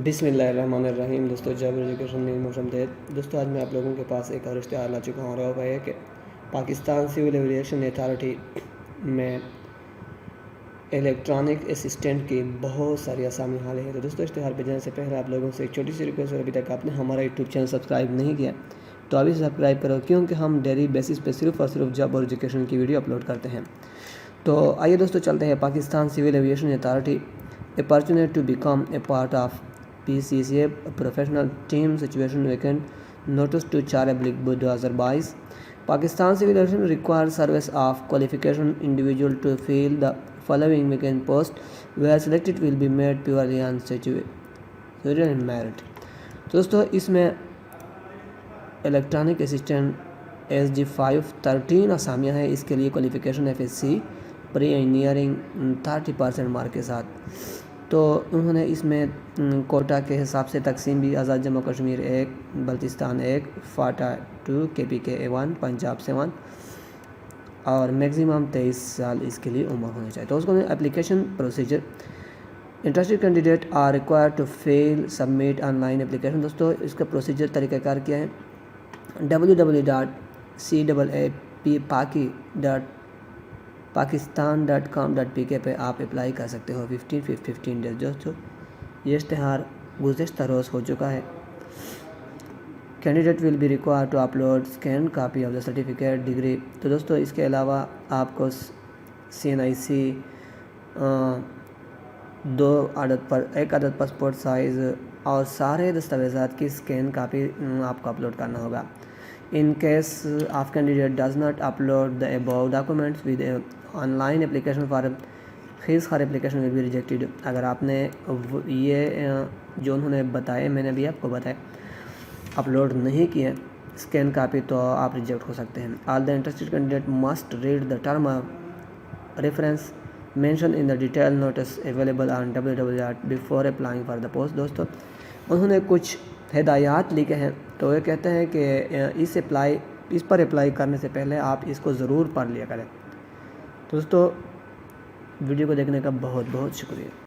بسم اللہ الرحمن الرحیم۔ دوستو جابر ایجوکیشن میں خوشامدید۔ دوستو آج میں آپ لوگوں کے پاس ایک اور اشتہار لا چکا ہوں، اور وہ ہے کہ پاکستان سول ایویئیشن اتھارٹی میں الیکٹرانک اسسٹنٹ کی بہت ساری اسامی حالیں ہیں۔ تو دوستو اشتہار پہ جانے سے پہلے آپ لوگوں سے ایک چھوٹی سی ریکویسٹ ہے، ابھی تک آپ نے ہمارا یوٹیوب چینل سبسکرائب نہیں کیا تو ابھی سبسکرائب کرو، کیونکہ ہم ڈیلی بیسس پہ صرف اور صرف جاب اور ایجوکیشن کی ویڈیو اپلوڈ کرتے ہیں۔ تو آئیے دوستو چلتے ہیں Pakistan civil aviation authority opportunity to become a part of PCCA professional team situation vacant notice to 4/2022 Pakistan civil aviation require service of qualification individual to fill the following vacant post where selected will be made purely on situational merit۔ دوستو اس میں electronic assistant SG 513 اسامیاں ہیں۔ اس کے لیے qualification FSC pre engineering 30% mark کے ساتھ۔ تو انہوں نے اس میں کوٹا کے حساب سے تقسیم بھی: آزاد جموں کشمیر 1، بلتستان 1، فاٹا 2، KPK 1، پنجاب 7، اور میکسیمم 23 سال اس کے لیے عمر ہونا چاہیے۔ تو اس کو application procedure: interested candidate are required to fill submit online application. دوستو اس کا پروسیجر طریقہ کار کیا ہے؟ www.caapakistan.com.pk پہ آپ اپلائی کر سکتے ہو 15 ڈیز۔ دوستو یہ اشتہار گزشتہ روز ہو چکا ہے۔ Candidate will be require to upload scan copy of the certificate degree. تو دوستو اس کے علاوہ آپ کو CNIC 1 عدد پاسپورٹ سائز اور سارے دستاویزات کی اسکین کاپی آپ کو اپلوڈ کرنا ہوگا۔ In case of candidate does not upload the above documents with online application form his her application will be rejected. اگر آپ نے یہ جو انہوں نے بتائے، میں نے بھی آپ کو بتایا، اپلوڈ نہیں کیا اسکین کاپی، تو آپ ریجیکٹ ہو سکتے ہیں۔ All the interested candidate must read the term of reference mention in the detail notice available on www before applying for the post. دوستو انہوں نے کچھ ہدایات لکھے ہیں، تو یہ کہتے ہیں کہ اس پر اپلائی کرنے سے پہلے آپ اس کو ضرور پڑھ لیا کریں۔ دوستو ویڈیو کو دیکھنے کا بہت بہت شکریہ۔